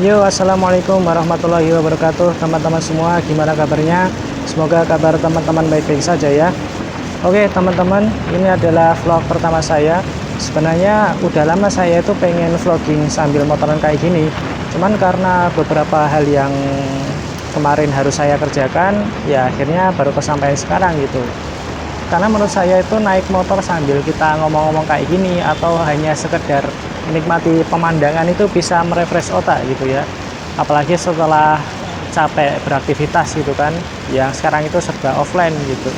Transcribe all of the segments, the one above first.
Yo, assalamualaikum warahmatullahi wabarakatuh, teman-teman semua. Gimana kabarnya? Semoga kabar teman-teman baik-baik saja ya. Oke, teman-teman, ini adalah vlog pertama saya. Sebenarnya udah lama saya itu pengen vlogging sambil motoran kayak gini. Cuman karena beberapa hal yang kemarin harus saya kerjakan, ya akhirnya baru kesampaian sekarang gitu. Karena menurut saya itu naik motor sambil kita ngomong-ngomong kayak gini atau hanya sekedar menikmati pemandangan itu bisa merefresh otak gitu ya. Apalagi setelah capek beraktivitas gitu kan, yang sekarang itu serba offline gitu,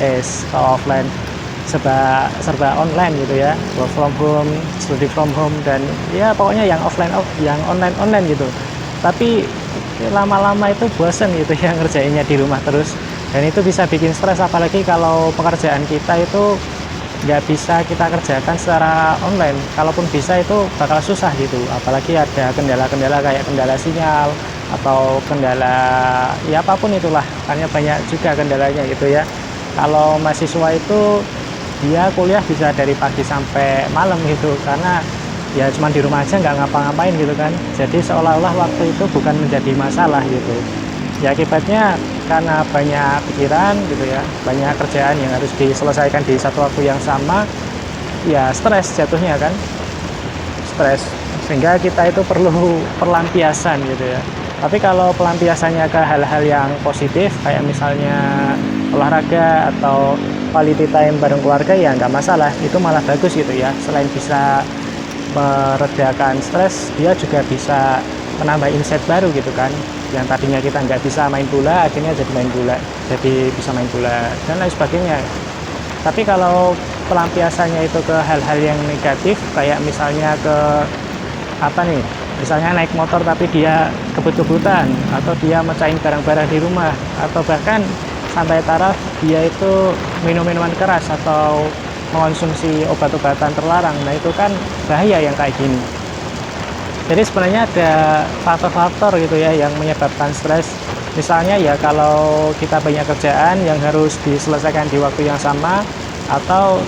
offline serba online gitu ya, work from home, study from home, dan ya pokoknya yang yang online gitu. Tapi lama-lama itu bosen gitu ya ngerjainnya di rumah terus, dan itu bisa bikin stres, apalagi kalau pekerjaan kita itu nggak bisa kita kerjakan secara online. Kalaupun bisa itu bakal susah gitu, apalagi ada kendala-kendala kayak kendala sinyal atau kendala ya apapun itulah, hanya banyak juga kendalanya gitu ya. Kalau mahasiswa itu dia kuliah bisa dari pagi sampai malam gitu, karena ya cuma di rumah aja nggak ngapa-ngapain gitu kan. Jadi seolah-olah waktu itu bukan menjadi masalah gitu. Ya akibatnya karena banyak pikiran gitu ya, banyak kerjaan yang harus diselesaikan di satu waktu yang sama, ya stres jatuhnya kan, stres. Sehingga kita itu perlu pelampiasan gitu ya. Tapi kalau pelampiasannya ke hal-hal yang positif, kayak misalnya olahraga atau quality time bareng keluarga, ya nggak masalah, itu malah bagus gitu ya. Selain bisa meredakan stres, dia juga bisa menambah insight baru gitu kan, yang tadinya kita nggak bisa main bola akhirnya jadi main bola, jadi bisa main bola dan lain sebagainya. Tapi kalau pelampiasannya itu ke hal-hal yang negatif, kayak misalnya ke apa nih, misalnya naik motor tapi dia kebut-kebutan, atau dia mecahin barang-barang di rumah, atau bahkan sampai taraf dia itu minum minuman keras atau mengonsumsi obat-obatan terlarang. Nah itu kan bahaya yang kayak gini. Jadi sebenarnya ada faktor-faktor gitu ya yang menyebabkan stres. Misalnya ya kalau kita banyak kerjaan yang harus diselesaikan di waktu yang sama atau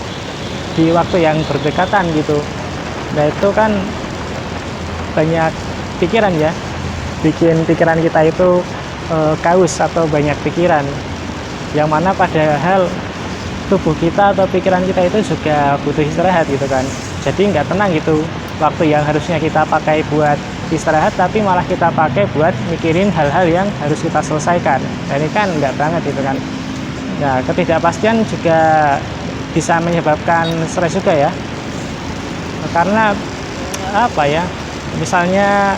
di waktu yang berdekatan gitu. Nah itu kan banyak pikiran ya, bikin pikiran kita itu kaus atau banyak pikiran, yang mana padahal tubuh kita atau pikiran kita itu juga butuh istirahat gitu kan. Jadi nggak tenang gitu, waktu yang harusnya kita pakai buat istirahat tapi malah kita pakai buat mikirin hal-hal yang harus kita selesaikan. Nah, ini kan nggak banget gitu kan. Nah, ketidakpastian juga bisa menyebabkan stres juga ya, karena apa ya, misalnya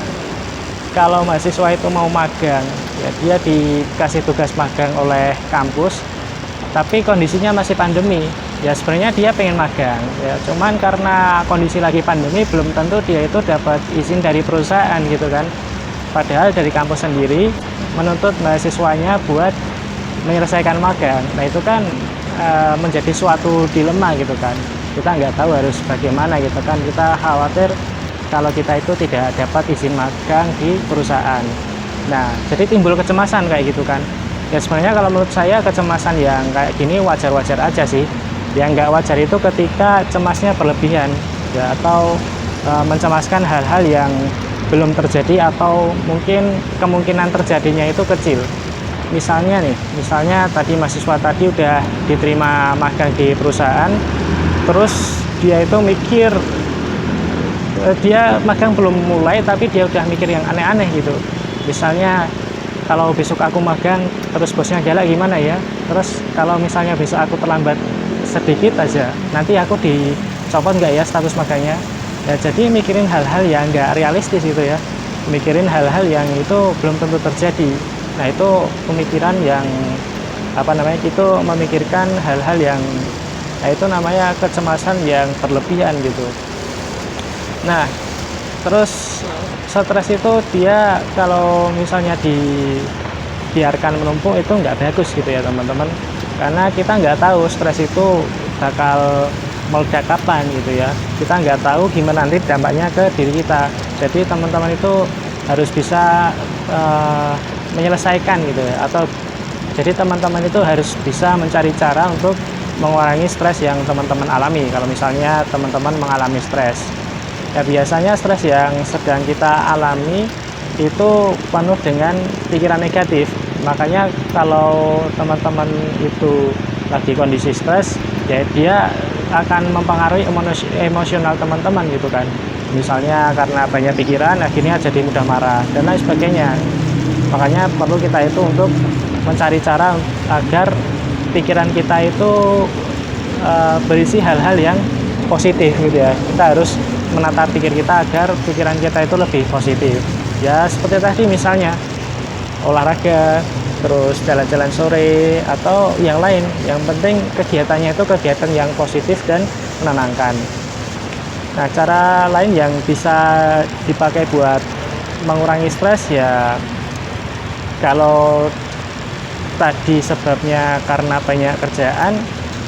kalau mahasiswa itu mau magang ya, dia dikasih tugas magang oleh kampus tapi kondisinya masih pandemi. Ya sebenarnya dia pengen magang ya, cuman karena kondisi lagi pandemi belum tentu dia itu dapat izin dari perusahaan gitu kan. Padahal dari kampus sendiri menuntut mahasiswanya buat menyelesaikan magang. Nah itu kan menjadi suatu dilema gitu kan, kita nggak tahu harus bagaimana gitu kan. Kita khawatir kalau kita itu tidak dapat izin magang di perusahaan. Nah jadi timbul kecemasan kayak gitu kan. Ya sebenarnya kalau menurut saya kecemasan yang kayak gini wajar-wajar aja sih. Yang nggak wajar itu ketika cemasnya berlebihan ya, atau mencemaskan hal-hal yang belum terjadi atau mungkin kemungkinan terjadinya itu kecil. Misalnya nih, misalnya tadi mahasiswa tadi udah diterima magang di perusahaan, terus dia itu mikir, dia magang belum mulai tapi dia udah mikir yang aneh-aneh gitu. Misalnya kalau besok aku magang terus bosnya galak gimana ya, terus kalau misalnya besok aku terlambat sedikit aja nanti aku dicopot nggak ya status magangnya. Ya jadi mikirin hal-hal yang nggak realistis gitu ya, mikirin hal-hal yang itu belum tentu terjadi. Nah itu pemikiran yang apa namanya, itu memikirkan hal-hal yang, nah itu namanya kecemasan yang berlebihan gitu. Nah terus stres itu dia kalau misalnya dibiarkan menumpuk itu nggak bagus gitu ya teman-teman, karena kita nggak tahu stres itu bakal meledak kapan gitu ya. Kita nggak tahu gimana nanti dampaknya ke diri kita. Jadi teman-teman itu harus bisa menyelesaikan gitu ya, atau jadi teman-teman itu harus bisa mencari cara untuk mengurangi stres yang teman-teman alami. Kalau misalnya teman-teman mengalami stres ya, biasanya stres yang sedang kita alami itu penuh dengan pikiran negatif. Makanya kalau teman-teman itu lagi kondisi stres, ya dia akan mempengaruhi emosional teman-teman gitu kan. Misalnya karena banyak pikiran, akhirnya jadi mudah marah dan lain sebagainya. Makanya perlu kita itu untuk mencari cara agar pikiran kita itu berisi hal-hal yang positif gitu ya. Kita harus menata pikir kita agar pikiran kita itu lebih positif. Ya seperti tadi misalnya olahraga, terus jalan-jalan sore atau yang lain. Yang penting kegiatannya itu kegiatan yang positif dan menenangkan. Nah, cara lain yang bisa dipakai buat mengurangi stres ya, kalau tadi sebabnya karena banyak kerjaan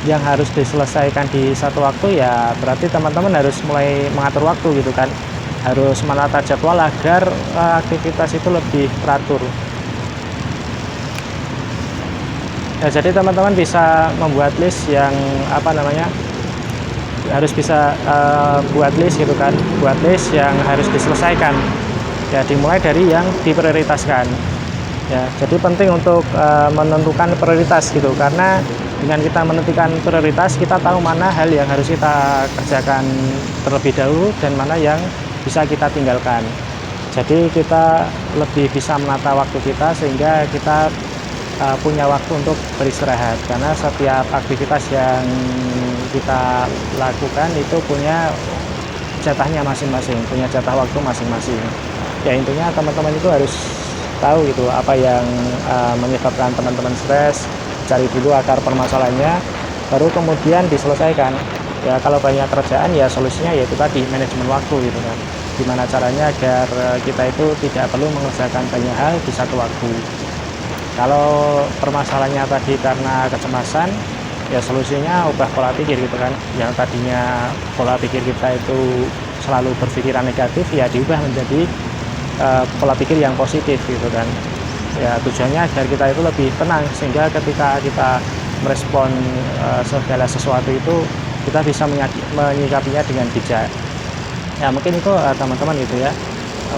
yang harus diselesaikan di satu waktu, ya berarti teman-teman harus mulai mengatur waktu gitu kan, harus menata jadwal agar aktivitas itu lebih teratur. Ya, jadi teman-teman bisa membuat list yang harus bisa buat list gitu kan, buat list yang harus diselesaikan. Ya dimulai dari yang diprioritaskan. Ya, jadi penting untuk menentukan prioritas gitu, karena dengan kita menentukan prioritas, kita tahu mana hal yang harus kita kerjakan terlebih dahulu dan mana yang bisa kita tinggalkan. Jadi kita lebih bisa menata waktu kita sehingga kita punya waktu untuk beristirahat, karena setiap aktivitas yang kita lakukan itu punya jatahnya masing-masing, punya jatah waktu masing-masing. Ya intinya teman-teman itu harus tahu gitu apa yang menyebabkan teman-teman stres, cari dulu akar permasalahannya, baru kemudian diselesaikan. Ya kalau banyak kerjaan ya solusinya yaitu tadi manajemen waktu gitu kan. Gimana caranya agar kita itu tidak perlu mengerjakan banyak hal di satu waktu. Kalau permasalahannya tadi karena kecemasan, ya solusinya ubah pola pikir gitu kan. Yang tadinya pola pikir kita itu selalu berpikiran negatif, ya diubah menjadi pola pikir yang positif gitu kan. Ya tujuannya agar kita itu lebih tenang, sehingga ketika kita merespon segala sesuatu itu kita bisa menyikapinya dengan bijak. Ya mungkin itu teman-teman gitu ya,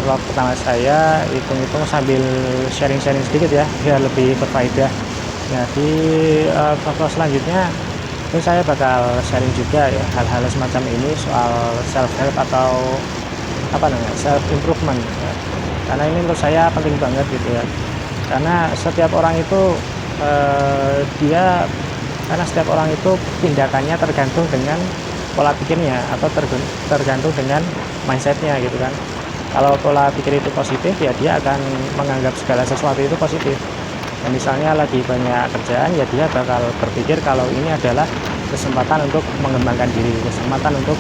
vlog pertama saya, hitung-hitung sambil sharing-sharing sedikit ya biar lebih berfaedah. Nah di vlog selanjutnya ini saya bakal sharing juga ya hal-hal semacam ini, soal self help atau self improvement ya. Karena ini menurut saya penting banget gitu ya, karena setiap orang itu setiap orang itu tindakannya tergantung dengan pola pikirnya atau tergantung dengan mindsetnya gitu kan. Kalau pola pikir itu positif, ya dia akan menganggap segala sesuatu itu positif. Dan misalnya lagi banyak kerjaan, ya dia bakal berpikir kalau ini adalah kesempatan untuk mengembangkan diri, kesempatan untuk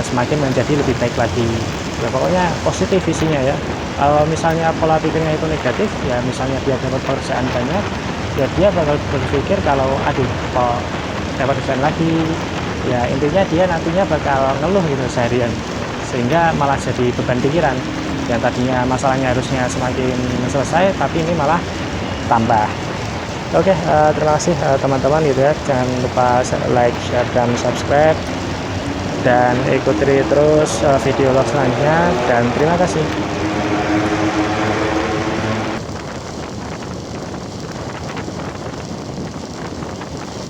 semakin menjadi lebih baik lagi. Ya pokoknya positif visinya ya. Kalau misalnya pola pikirnya itu negatif, ya misalnya dia dapat pekerjaan banyak, ya dia bakal berpikir kalau aduh kok dapat kerjaan lagi. Ya intinya dia nantinya bakal ngeluh gitu seharian, sehingga malah jadi beban pikiran. Yang tadinya masalahnya harusnya semakin selesai, tapi ini malah tambah. Oke, terima kasih teman-teman gitu ya. Jangan lupa like, share, dan subscribe, dan ikuti terus video vlog selanjutnya, dan terima kasih.